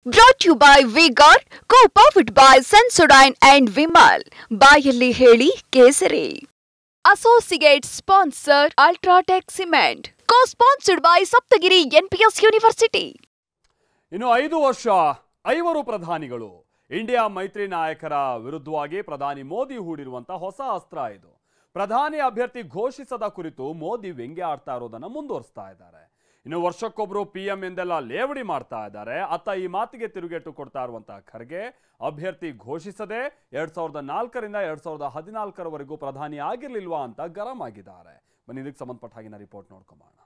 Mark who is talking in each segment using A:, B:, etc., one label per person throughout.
A: Brought to you by V-Guard, co-powered by Sensodyne and Vimal. ಬಾಯಲ್ಲಿ ಹೇಳಿ ಕೇಸರಿ. Associate sponsor Ultratech Cement. Co-sponsored by Saptagiri NPS University.
B: ಇನ್ನು 5 ವರ್ಷ 5 ಪ್ರಧಾನಿಗಳು India ಮೈತ್ರಿ ನಾಯಕರ ವಿರುದ್ಧವಾಗಿ ಪ್ರಧಾನಿ ಮೋದಿ ಹೂಡಿರುವಂತಹ ಹೊಸ ಅಸ್ತ್ರ ಇದು. ಪ್ರಧಾನಿ ಅಭ್ಯರ್ಥಿ ಘೋಷಿಸದ ಕುರಿತು ಮೋದಿ ವ್ಯಂಗ್ಯ ಆಡ್ತಾ ಇರೋದನ್ನ ಮುಂದುವರಿಸ್ತಾ ಇದ್ದಾರೆ. ಇನ್ನು ವರ್ಷಕ್ಕೊಬ್ರು PM ಎಂದೆಲ್ಲ ಲೇವಡಿ ಮಾಡ್ತಾ ಇದ್ದಾರೆ. ಅತ್ತ ಈ ಮಾತಿಗೆ ತಿರುಗೇಟು ಕೊಡ್ತಾ ಇರುವಂತಹ ಖರ್ಗೆ ಅಭ್ಯರ್ಥಿ ಘೋಷಿಸದೆ 2004ರಿಂದ 2014ರವರೆಗೂ ಪ್ರಧಾನಿ ಆಗಿರ್ಲಿಲ್ವಾ ಅಂತ ಗರಂ ಆಗಿದ್ದಾರೆ. ಬನ್ನಿ ಇದಕ್ಕೆ ಸಂಬಂಧಪಟ್ಟ ಹಾಗಿನ ರಿಪೋರ್ಟ್ ನೋಡ್ಕೊಂಬೋಣ.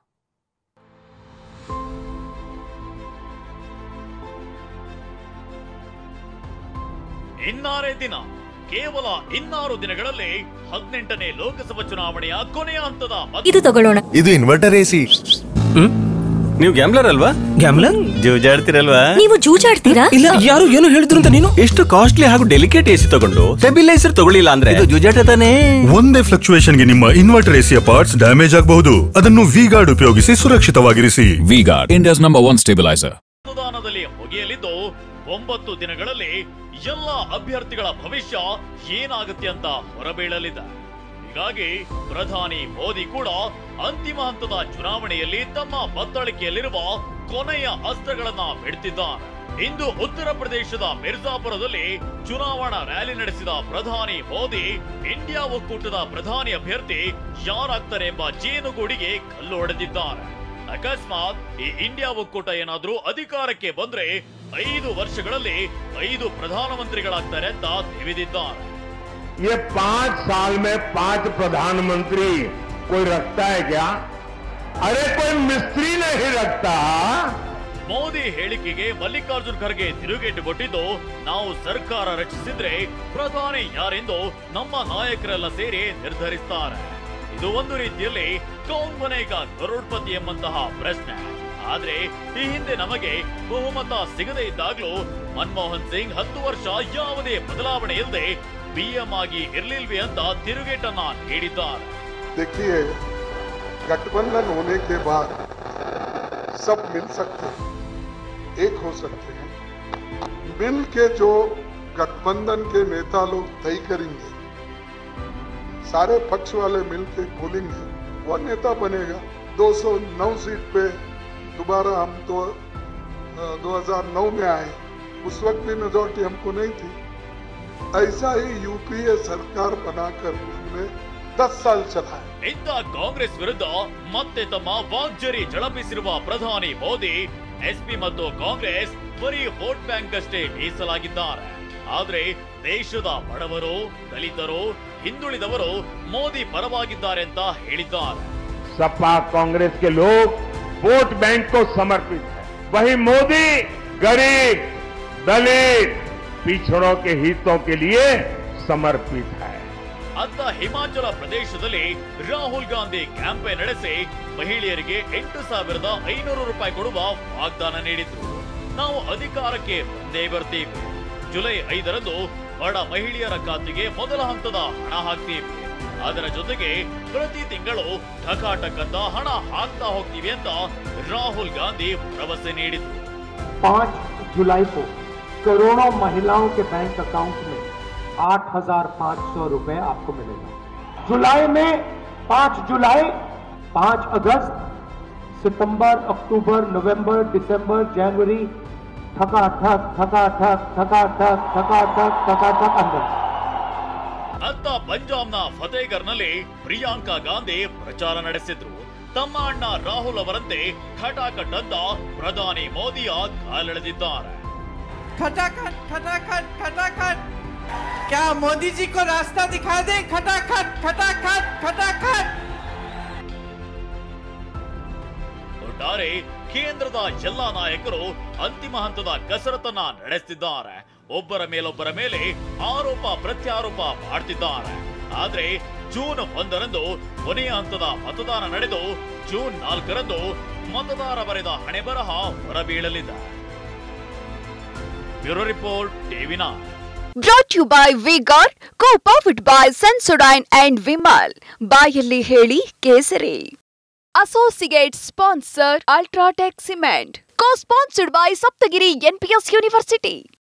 C: ಇನ್ನಾರೇ ದಿನ, ಕೇವಲ 2 ದಿನಗಳಲ್ಲಿ 18ನೇ ಲೋಕಸಭಾ ಚುನಾವಣೆಯ ಕೊನೆಯ ಹಂತದ
D: ಇದು ತಗೊಳ್ಳೋಣ.
E: ಇದು ಇನ್ವರ್ಟರ್ AC.
F: ನೀವು ಗ್ಯಾಮ್ಲರ್ ಅಲ್ವಾ?
D: ಗ್ಯಾಮ್ಲರ್
F: ಜೂಜಾಡ್ತಿರಲ್ವಾ?
D: ನೀವು ಜೂಜಾಡ್ತೀರಾ?
F: ಇಲ್ಲ, ಯಾರು ಏನು ಹೇಳಿದ್ರು ಅಂತ ನೀನು ಎಷ್ಟು ಕಾಸ್ಟ್ಲಿ ಹಾಗೂ ಡೆಲಿಕೇಟ್ AC ತಗೊಂಡು ಸ್ಟೆಬಿಲೈಸರ್ ತಗೊಳ್ಳಿಲ್ಲ ಅಂದ್ರೆ ಇದು ಜೂಜಾಟ ತಾನೇ.
E: ಒಂದೇ ಫ್ಲಕ್ಚುಯೇಷನ್ ಗೆ ನಿಮ್ಮ ಇನ್ವರ್ಟರ್ AC ಪಾರ್ಟ್ಸ್ ಡ್ಯಾಮೇಜ್ ಆಗಬಹುದು. ಅದನ್ನು V-Guard ಉಪಯೋಗಿಸಿ ಸುರಕ್ಷಿತವಾಗಿರಿಸಿ.
G: V-Guard, India's #1 stabilizer.
C: ಮತದಾನದಲ್ಲಿ ಮುಗಿಯಲಿದ್ದು 9 ದಿನಗಳಲ್ಲಿ ಎಲ್ಲ ಅಭ್ಯರ್ಥಿಗಳ ಭವಿಷ್ಯ ಏನಾಗುತ್ತೆ ಅಂತ ಹೊರಬೀಳಲಿದೆ. ಹೀಗಾಗಿ ಪ್ರಧಾನಿ ಮೋದಿ ಕೂಡ ಅಂತಿಮ ಹಂತದ ಚುನಾವಣೆಯಲ್ಲಿ ತಮ್ಮ ಬತ್ತಳಿಕೆಯಲ್ಲಿರುವ ಕೊನೆಯ ಅಸ್ತ್ರಗಳನ್ನ ಬಿಡ್ತಿದ್ದಾರೆ. ಇಂದು ಉತ್ತರ ಪ್ರದೇಶದ ಮಿರ್ಜಾಪುರದಲ್ಲಿ ಚುನಾವಣಾ ರ್ಯಾಲಿ ನಡೆಸಿದ ಪ್ರಧಾನಿ ಮೋದಿ ಇಂಡಿಯಾ ಒಕ್ಕೂಟದ ಪ್ರಧಾನಿ ಅಭ್ಯರ್ಥಿ ಯಾರಾಗ್ತಾರೆ ಎಂಬ ಜೇನುಗೂಡಿಗೆ ಕಲ್ಲು ಹೊಡೆದಿದ್ದಾರೆ. ಅಕಸ್ಮಾತ್ ಈ ಇಂಡಿಯಾ ಒಕ್ಕೂಟ ಏನಾದ್ರೂ ಅಧಿಕಾರಕ್ಕೆ ಬಂದ್ರೆ 5 ವರ್ಷಗಳಲ್ಲಿ 5 ಪ್ರಧಾನಮಂತ್ರಿಗಳಾಗ್ತಾರೆ ಅಂತ ತಿಳಿದಿದ್ದಾರೆ.
H: ये 5 साल में 5 प्रधानमंत्री कोई रखता है क्या? अरे कोई मिस्त्री नहीं रखता.
C: ಮೋದಿ ಹೇಳಿಕೆಗೆ ಮಲ್ಲಿಕಾರ್ಜುನ್ ಖರ್ಗೆ ತಿರುಗೇಟು ಕೊಟ್ಟಿದ್ದು, ನಾವು ಸರ್ಕಾರ ರಚಿಸಿದ್ರೆ ಪ್ರಧಾನಿ ಯಾರೆಂದು ನಮ್ಮ ನಾಯಕರೆಲ್ಲ ಸೇರಿ ನಿರ್ಧರಿಸ್ತಾರೆ. ಇದು ಒಂದು ರೀತಿಯಲ್ಲಿ ಕೌನ್ ಬನೇಗಾ ಕರೋಡ್ಪತಿ ಎಂಬಂತಹ ಪ್ರಶ್ನೆ. ಆದ್ರೆ ಈ ಹಿಂದೆ ನಮಗೆ ಬಹುಮತ ಸಿಗದೇ ಇದ್ದಾಗ್ಲೂ ಮನಮೋಹನ್ ಸಿಂಗ್ 10 ವರ್ಷ ಯಾವುದೇ ಬದಲಾವಣೆ ಇಲ್ಲದೆ PM ಆಗಿ ಇರ್ಲಿಲ್ವೇ ಅಂತ ತಿರುಗೇಟನ್ನ ನೀಡಿದ್ದಾರೆ.
I: देखिए, गठबंधन होने के बाद सब मिल सकते हैं, एक हो सकते हैं. मिल के जो गठबंधन के नेता लोग तय करेंगे, सारे पक्ष वाले मिल के बोलेंगे, वो नेता बनेगा. 209 सीट पे दोबारा हम तो 2009 में आए, उस वक्त भी मेजोरिटी हमको नहीं थी. ऐसा ही UPA सरकार बनाकर हमने 10 साल चलाया.
C: ಇಂಥ ಕಾಂಗ್ರೆಸ್ ವಿರುದ್ಧ ಮತ್ತೆ ತಮ್ಮ ವಾಗ್ಜರಿ ಝಳಪಿಸಿರುವ ಪ್ರಧಾನಿ ಮೋದಿ SP ಮತ್ತು ಕಾಂಗ್ರೆಸ್ ಬರೀ ವೋಟ್ ಬ್ಯಾಂಕ್ ಅಷ್ಟೇ ಮೀಸಲಾಗಿದ್ದಾರೆ. ಆದ್ರೆ ದೇಶದ ಬಡವರು, ದಲಿತರು, ಹಿಂದುಳಿದವರು ಮೋದಿ ಪರವಾಗಿದ್ದಾರೆ ಅಂತ ಹೇಳಿದ್ದಾರೆ.
H: सपा कांग्रेस के लोग वोट बैंक को समर्पित है, वही मोदी गरीब, दलित, पिछड़ों के हितों के लिए समर्पित है.
C: ಅತ್ತ ಹಿಮಾಚಲ ಪ್ರದೇಶದಲ್ಲಿ ರಾಹುಲ್ ಗಾಂಧಿ ಕ್ಯಾಂಪೇನ್ ನಡೆಸಿ ಮಹಿಳೆಯರಿಗೆ 8,500 ರೂಪಾಯಿ ಕೊಡುವ ವಾಗ್ದಾನ ನೀಡಿದ್ರು. ನಾವು ಅಧಿಕಾರಕ್ಕೆ ಬಂದೇ ಬರ್ತೀವಿ, ಜುಲೈ 5ರಂದು ಬಡ ಮಹಿಳೆಯರ ಖಾತೆಗೆ ಮೊದಲ ಹಂತದ ಹಣ ಹಾಕ್ತೀವಿ, ಅದರ ಜೊತೆಗೆ ಪ್ರತಿ ತಿಂಗಳು ಠಕಾಠಕ್ ಅಂತ ಹಣ ಹಾಕ್ತಾ ಹೋಗ್ತೀವಿ ಅಂತ ರಾಹುಲ್ ಗಾಂಧಿ ಭರವಸೆ ನೀಡಿದ್ರು.
J: 5 जुलाई को करोड़ों महिलाओं के बैंक अकाउंट में 8,500 रुपए आपको मिलेगा. जुलाई में 5 जुलाई, 5 अगस्त, सितंबर, अक्टूबर, नवंबर, दिसंबर, जनवरी, अंदर.
C: ಅತ್ತ ಪಂಜಾಬ್ನ ಫತೇಗರ್ನಲ್ಲಿ ಪ್ರಿಯಾಂಕಾ ಗಾಂಧಿ ಪ್ರಚಾರ ನಡೆಸಿದ್ರು. ತಮ್ಮ ಅಣ್ಣ ರಾಹುಲ್ ಅವರಂತೆ ಖಟಾಖಟ್ ಅಂತ ಪ್ರಧಾನಿ ಮೋದಿಯ ಕಾಲೆಳೆದಿದ್ದಾರೆ.
K: खटाखट खटाखट खटाखट, क्या मोदी जी को रास्ता दिखा दे? खटाखट खटाखट खटाखट.
C: ಒಟ್ಟಾರೆ ಕೇಂದ್ರದ ಎಲ್ಲಾ ನಾಯಕರು ಅಂತಿಮ ಹಂತದ ಕಸರತ್ತನ್ನ ನಡೆಸುತ್ತಿದ್ದಾರೆ. ಒಬ್ಬರ ಮೇಲೆ ಆರೋಪ ಪ್ರತ್ಯಾರೋಪ ಮಾಡ್ತಿದ್ದಾರೆ. ಆದ್ರೆ ಜೂನ್ 1ರಂದು ಕೊನೆಯ ಹಂತದ ಮತದಾನ ನಡೆದು ಜೂನ್ 4ರಂದು ಮತದಾರ ಬರೆದ ಹಣೆ ಬರಹ ಹೊರಬೀಳಲಿದೆ. Bureau report, TV9.
A: Brought to you by V-Guard, co-powered by Sensodyne and Vimal. ಬಾಯಲ್ಲಿ ಹೇಳಿ ಕೇಸರಿ. Associate sponsor Ultratech Cement. Co-sponsored by Saptagiri NPS University.